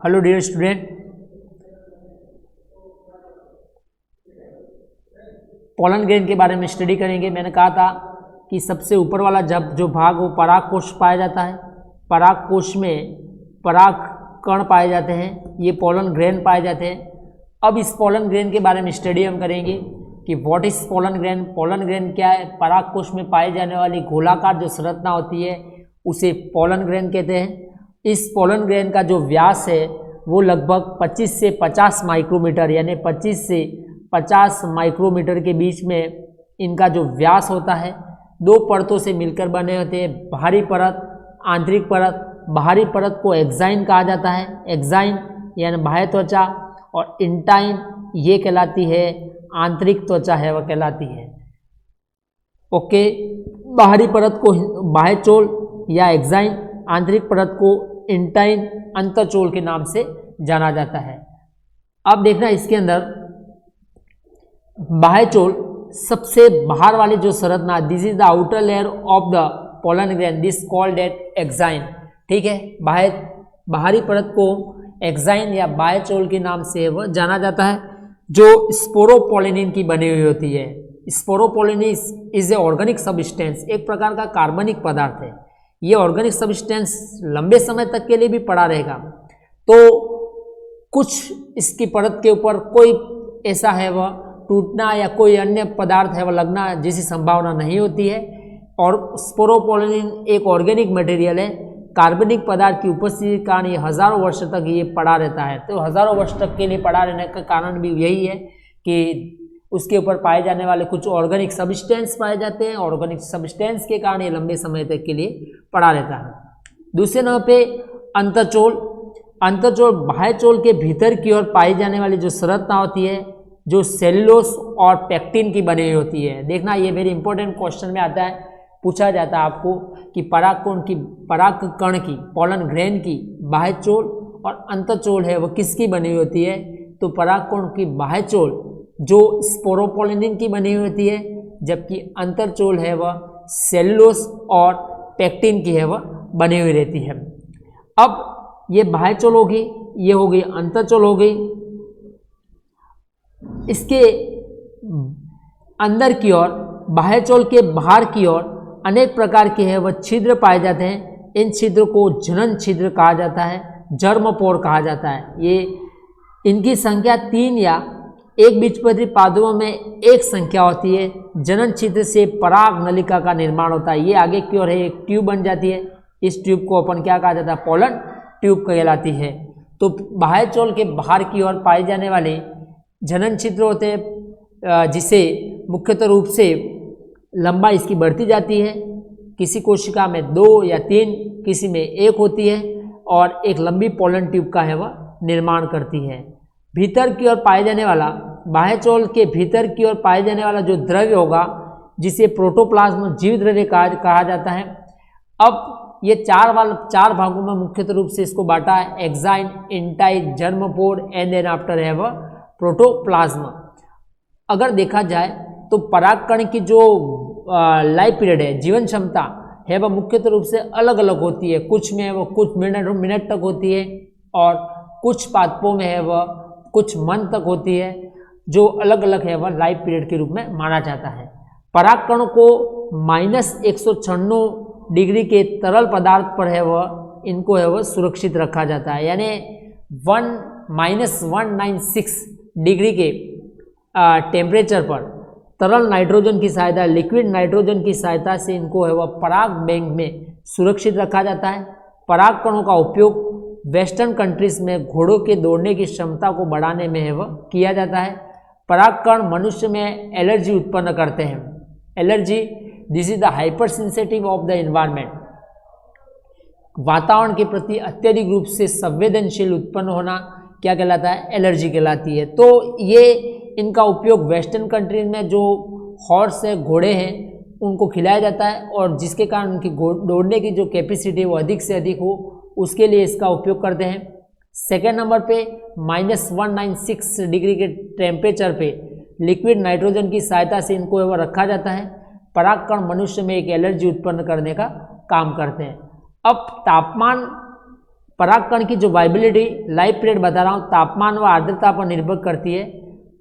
Hello dear student, pollen grain के बारे में स्टडी करेंगे। मैंने कहा था कि सबसे ऊपर वाला जो भाग वो पराग कोश पाया जाता है। पराग कोश में पराग कण पाए जाते हैं, ये पोलन ग्रेन पाए जाते हैं। अब इस पोलन ग्रेन के बारे में स्टडी हम करेंगे कि what is pollen grain. Pollen grain क्या है? पराग कोश में पाई जाने वाली गोलाकार जो संरचना होती है उसे पोलन ग्रेन कहते हैं। इस पोलन ग्रेन का जो व्यास है वो लगभग 25 से 50 माइक्रोमीटर यानी 25 से 50 माइक्रोमीटर के बीच में इनका जो व्यास होता है। दो परतों से मिलकर बने होते हैं, बाहरी परत, आंतरिक परत। बाहरी परत को एक्साइन कहा जाता है, एक्साइन यानी बाह्य त्वचा, और इंटाइन ये कहलाती है आंतरिक त्वचा है, वह कहलाती है। ओके, बाहरी परत को बाह्य चोल या एक्साइन, आंतरिक परत को इंटाइन अंतःचोल के नाम से जाना जाता है। अब देखना इसके अंदर बाह्य चोल सबसे बाहर वाली जो संरचना, this is the outer layer of the pollen grain, this called eight exine. ठीक है, बाहरी परत को एक्साइन या बाह्य चोल के नाम से वह जाना जाता है, जो स्पोरोपोलिनिन की बनी हुई होती है। Sporopollenin is a organic substance, एक प्रकार का कार्बनिक पदार्थ है। ये ऑर्गेनिक सब्सटेंस लंबे समय तक के लिए भी पड़ा रहेगा। तो कुछ इसकी परत के ऊपर कोई ऐसा है वह टूटना या कोई अन्य पदार्थ है वह लगना जैसी संभावना नहीं होती है। और स्पोरोपोलिनिन एक ऑर्गेनिक मटेरियल है, कार्बनिक पदार्थ की उपस्थिति के कारण ये हजारों वर्ष तक ये पड़ा रहता है। तो हजारों वर्ष तक के लिए पड़ा रहने का कारण भी यही है कि उसके ऊपर पाए जाने वाले कुछ ऑर्गेनिक सब्सटेंस पाए जाते हैं। ऑर्गेनिक सब्सटेंस के कारण ये लंबे समय तक के लिए पड़ा रहता है। दूसरे नंबर पे अंतःचोल। अंतःचोल बाह्य चोल के भीतर की ओर पाई जाने वाली जो संरचना होती है, जो सेल्यूलोस और पेक्टिन की बनी हुई होती है। देखना ये वेरी इंपॉर्टेंट क्वेश्चन में आता है, पूछा जाता है आपको कि पराग कण की, पोलन ग्रेन की बाह्य चोल और अंतःचोल है वो किसकी बनी हुई होती है। तो पराग कण की बाह्य चोल जो स्पोरोपोलिनिन की बनी हुई होती है, जबकि अंतःचोल है वह सेल्यूलोस और पेक्टिन की है वह बनी हुई रहती है। अब ये बाह्य चोल होगी, ये हो गई अंतःचोल हो गई। इसके अंदर की ओर, बाह्य चोल के बाहर की ओर अनेक प्रकार के है वह छिद्र पाए जाते हैं। इन छिद्र को जनन छिद्र कहा जाता है, जर्मपोर कहा जाता है। ये इनकी संख्या 3 या एक बीजपत्री पादुओं में एक संख्या होती है। जनन छिद्र से पराग नलिका का निर्माण होता है। ये आगे की ओर है, एक ट्यूब बन जाती है। इस ट्यूब को अपन क्या कहा जाता है? पोलन ट्यूब कहलाती है। तो बाह्य चोल के बाहर की ओर पाए जाने वाले जनन छिद्र होते हैं, जिसे मुख्यतः रूप से लंबाई इसकी बढ़ती जाती है। किसी कोशिका में 2 या 3, किसी में 1 होती है, और एक लंबी पोलन ट्यूब का है वह निर्माण करती है। भीतर की ओर पाए जाने वाला, बाह्य चोल के भीतर की ओर पाए जाने वाला जो द्रव्य होगा, जिसे प्रोटोप्लाज्म जीव द्रव्य कहा जाता है। अब ये चार भागों में मुख्यतः रूप से इसको बांटा है, exine, intine, germ pore and then after है वह प्रोटोप्लाज्म। अगर देखा जाए तो परागकण की जो लाइफ पीरियड है, जीवन क्षमता है, वह मुख्यतः रूप से अलग अलग होती है। कुछ में वो कुछ मिनट तक होती है, और कुछ पादपों में है वह कुछ मंथ तक होती है। जो अलग अलग है वह लाइफ पीरियड के रूप में माना जाता है। परागकण को -196 डिग्री के तरल पदार्थ पर है वह इनको है वह सुरक्षित रखा जाता है, यानी -196 डिग्री के टेम्परेचर पर तरल नाइट्रोजन की सहायता, लिक्विड नाइट्रोजन की सहायता से इनको है वह पराग बैंक में सुरक्षित रखा जाता है। पराग कणों का उपयोग वेस्टर्न कंट्रीज में घोड़ों के दौड़ने की क्षमता को बढ़ाने में है वह किया जाता है। पराग कण मनुष्य में एलर्जी उत्पन्न करते हैं। Allergy, this is the hyper sensitive of the environment. वातावरण के प्रति अत्यधिक रूप से संवेदनशील उत्पन्न होना क्या कहलाता है? एलर्जी कहलाती है। तो ये इनका उपयोग वेस्टर्न कंट्रीज में जो हॉर्स है, घोड़े हैं, उनको खिलाया जाता है, और जिसके कारण उनकी दौड़ने की जो कैपेसिटी वो अधिक से अधिक हो, उसके लिए इसका उपयोग करते हैं। सेकेंड नंबर पे -196 डिग्री के टेम्परेचर पे लिक्विड नाइट्रोजन की सहायता से इनको वह रखा जाता है। परागकण मनुष्य में एक एलर्जी उत्पन्न करने का काम करते हैं। अब तापमान परागकण की जो वाइबिलिटी लाइफ पीरियड बता रहा हूँ तापमान व आर्द्रता पर निर्भर करती है।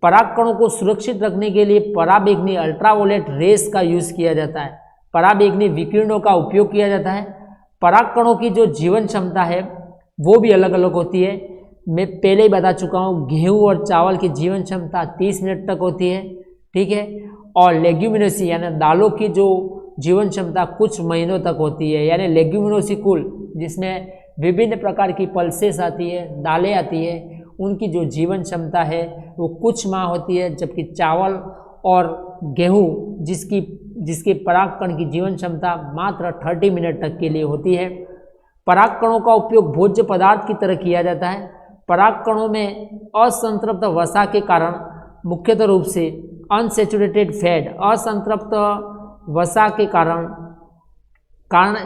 परागकणों को सुरक्षित रखने के लिए पराबैंगनी अल्ट्रावोलेट रेस का यूज किया जाता है, पराबैंगनी विकिरणों का उपयोग किया जाता है। परागकणों की जो जीवन क्षमता है वो भी अलग अलग होती है। मैं पहले ही बता चुका हूँ, गेहूं और चावल की जीवन क्षमता 30 मिनट तक होती है, ठीक है। और लेग्यूमिनोसी यानी दालों की जो जीवन क्षमता कुछ महीनों तक होती है, यानी लेग्यूमिनोसी कुल जिसमें विभिन्न प्रकार की पल्सेस आती है, दालें आती है, उनकी जो जीवन क्षमता है वो कुछ माह होती है। जबकि चावल और गेहूं जिसके परागकण की जीवन क्षमता मात्र 30 मिनट तक के लिए होती है। परागकणों का उपयोग भोज्य पदार्थ की तरह किया जाता है। परागकणों में असंतृप्त वसा के कारण मुख्यतः रूप से अनसेचुरेटेड फैट, असंतृप्त वसा के कारण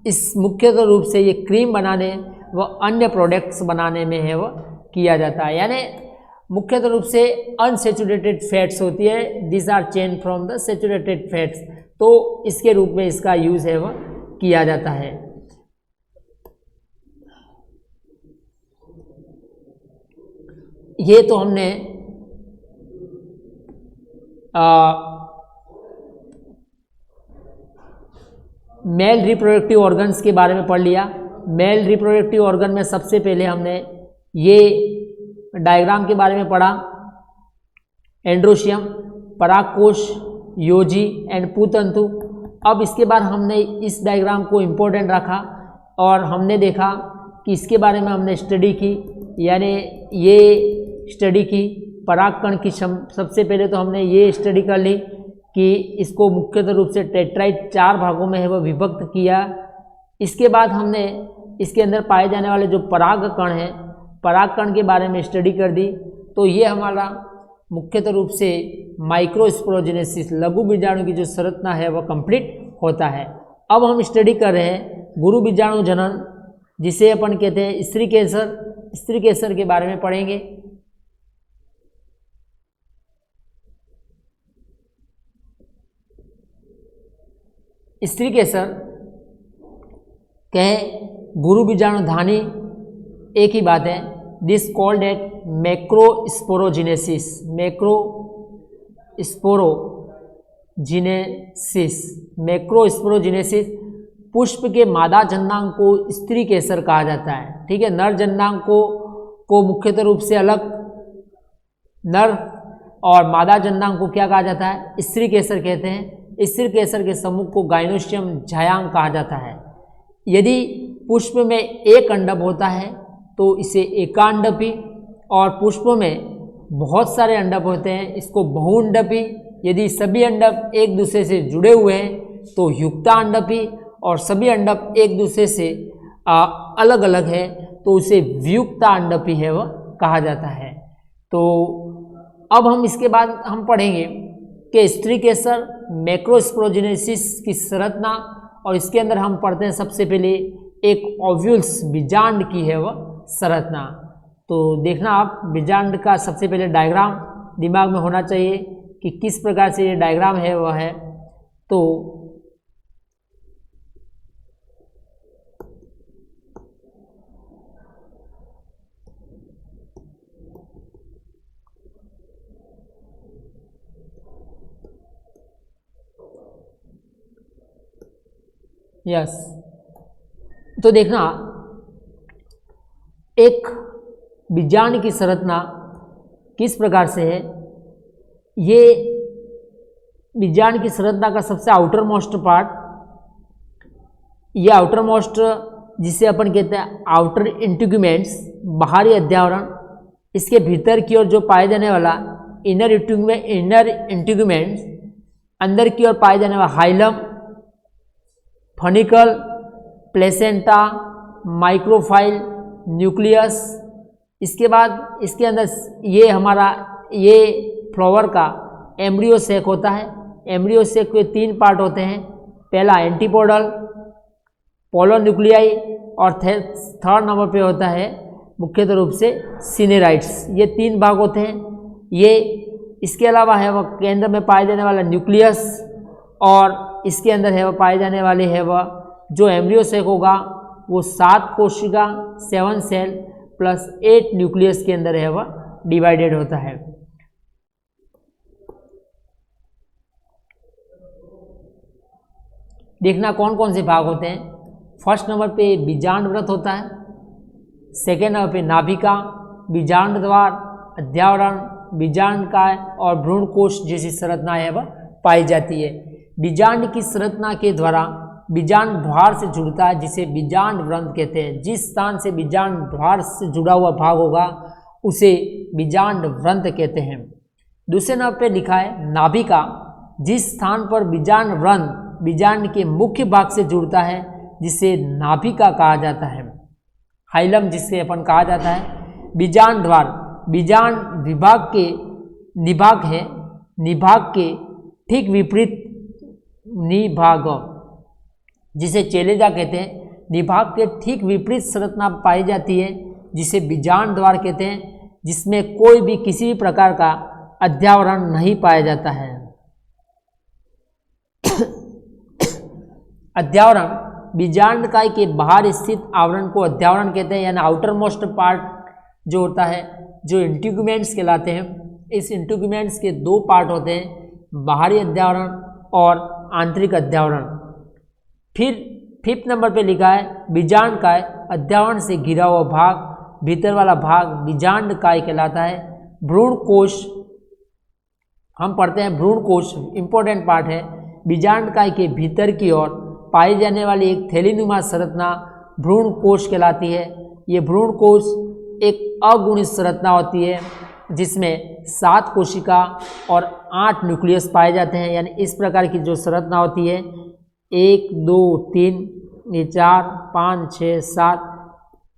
इस मुख्यतः रूप से ये क्रीम बनाने व अन्य प्रोडक्ट्स बनाने में है वह किया जाता है। यानी मुख्यतः रूप से अनसेचुरेटेड फैट्स होती है, this are chain from the saturated fats, तो इसके रूप में इसका यूज है वह किया जाता है। ये तो हमने मेल रिप्रोडक्टिव ऑर्गन्स के बारे में पढ़ लिया। मेल रिप्रोडक्टिव ऑर्गन में सबसे पहले हमने ये डायग्राम के बारे में पढ़ा, एंड्रोशियम, परागकोश, योजी एंड पूतंतु। अब इसके बाद हमने इस डायग्राम को इम्पोर्टेंट रखा और हमने देखा कि इसके बारे में हमने स्टडी की, यानी ये स्टडी की परागकण की सबसे पहले तो हमने ये स्टडी कर ली कि इसको मुख्यतः रूप से टेट्राइड 4 भागों में है वह विभक्त किया। इसके बाद हमने इसके अंदर पाए जाने वाले जो परागकण हैं, परागकण के बारे में स्टडी कर दी। तो ये हमारा मुख्यतः रूप से माइक्रोस्पोरोजेनेसिस लघु बीजाणु की जो संरचना है वह कंप्लीट होता है। अब हम स्टडी कर रहे हैं गुरु बीजाणु जनन, जिसे अपन कहते हैं स्त्री केसर। स्त्री केसर के बारे में पढ़ेंगे। स्त्री केसर कहें गुरु बीजाणु धानी एक ही बात है। दिस कॉल्ड एट मैक्रोस्पोरोजेनेसिस, मैक्रोस्पोरोजेनेसिस पुष्प के मादा जन्नांग को स्त्री केसर कहा जाता है, ठीक है। नर जन्नांग को मुख्यतः रूप से अलग, नर और मादा जन्नांग को क्या कहा जाता है, स्त्री केसर कहते हैं। स्त्री केसर के समूह को गाइनोस्टियम झायांग कहा जाता है। यदि पुष्प में एक अंडक होता है तो इसे एकांडपी, और पुष्प में बहुत सारे अंडक होते हैं इसको बहुअंडपी। यदि सभी अंडक एक दूसरे से जुड़े हुए हैं तो युक्तांडपी, और सभी अंडक एक दूसरे से अलग अलग है तो उसे वियुक्तांडपी है वह कहा जाता है। तो अब हम इसके बाद हम पढ़ेंगे कि स्त्री केसर मैक्रोस्पोरोजेनेसिस की संरचना, और इसके अंदर हम पढ़ते हैं सबसे पहले एक ओव्यूल्स बीजांड की है वह संरचना। तो देखना आप बीजांड का सबसे पहले डायग्राम दिमाग में होना चाहिए कि किस प्रकार से ये डायग्राम है वह है। तो यस, तो देखना एक बीजांड की संरचना किस प्रकार से है। ये बीजांड की संरचना का सबसे आउटर मोस्ट पार्ट, ये आउटर मोस्ट जिसे अपन कहते हैं आउटर इंटीग्यूमेंट्स, बाहरी अध्यावरण, इसके भीतर की ओर जो पाए जाने वाला इनर इंटीग्यूमेंट्स, अंदर की ओर पाए जाने वाला हाइलम, फनिकल, प्लेसेंटा, माइक्रोफाइल, न्यूक्लियस। इसके बाद इसके अंदर ये हमारा ये फ्लावर का एम्ब्रियो सेक होता है। एम्ब्रियो सेक के 3 पार्ट होते हैं, पहला एंटीपोडल, पोलर न्यूक्लियाई, और थर्ड नंबर पे होता है मुख्यतः रूप से सिनेराइट्स। ये 3 भाग होते हैं। ये इसके अलावा है वह केंद्र में पाए जाने वाला न्यूक्लियस, और इसके अंदर है वह पाए जाने वाले है वह जो एम्ब्रियो सेक होगा वो 7 कोशिका 7 सेल प्लस 8 न्यूक्लियस के अंदर है वह डिवाइडेड होता है। देखना कौन कौन से भाग होते हैं। फर्स्ट नंबर पे बीजांड व्रत होता है, सेकेंड नंबर पे नाभिका, बीजांड द्वार, अध्यावरण, बीजांडकाय और भ्रूणकोश जैसी संरचना है वह पाई जाती है। बीजांड की संरचना के द्वारा बीजांड द्वार से जुड़ता है जिसे बीजांड व्रंत कहते हैं। जिस स्थान से बीजांड द्वार से जुड़ा हुआ भाग होगा उसे बीजांड व्रंत कहते हैं। दूसरे नंबर पे लिखा है नाभिका, जिस स्थान पर बीजांड व्रंत बीजांड के मुख्य भाग से जुड़ता है जिसे नाभिका कहा जाता है। हाइलम जिसे अपन कहा जाता है। बीजांड द्वार बीजांड विभाग के निभाग है, निभाग के ठीक विपरीत निभाग जिसे चेलेजा कहते हैं, निभाग के ठीक विपरीत संरचना पाई जाती है जिसे बीजांड द्वार कहते हैं, जिसमें कोई भी किसी भी प्रकार का अध्यावरण नहीं पाया जाता है। अध्यावरण बीजांडकाय के बाहर स्थित आवरण को अध्यावरण कहते हैं, यानी आउटर मोस्ट पार्ट जो होता है, जो इंटीग्यूमेंट्स कहलाते हैं। इस इंटीग्यूमेंट्स के 2 पार्ट होते हैं, बाहरी अध्यावरण और आंतरिक अध्यावरण। फिर 5th नंबर पे लिखा है बीजांडकाय, अध्यावरण से घिरा हुआ भाग, भीतर वाला भाग बीजांडकाय कहलाता है। भ्रूणकोश हम पढ़ते हैं, भ्रूणकोश इंपॉर्टेंट पार्ट है। बीजांडकाय के भीतर की ओर पाई जाने वाली एक थैलीनुमा संरचना भ्रूणकोश कहलाती है। ये भ्रूणकोश एक अगुणित संरचना होती है जिसमें 7 कोशिका और 8 न्यूक्लियस पाए जाते हैं। यानी इस प्रकार की जो संरचना होती है 1 2 3 ये 4 5 6 7,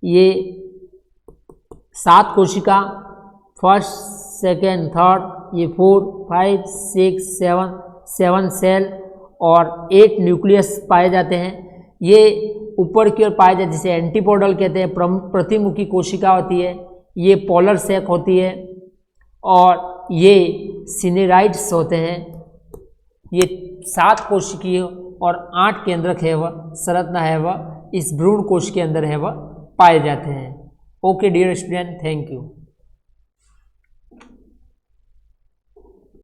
ये 7 कोशिका, फर्स्ट सेकेंड थर्ड, ये 4 5 6 7 सेल और 8 न्यूक्लियस पाए जाते हैं। ये ऊपर की ओर पाए जाते हैं जिसे एंटीपोडल कहते हैं, प्रतिमुखी कोशिका होती है। ये पोलर सैक होती है और ये सिनेराइड्स होते हैं। ये 7 कोशिकीय और 8 केंद्रक है वह संरचना है वह इस भ्रूण कोश के अंदर है वह पाए जाते हैं। Okay dear student, thank you.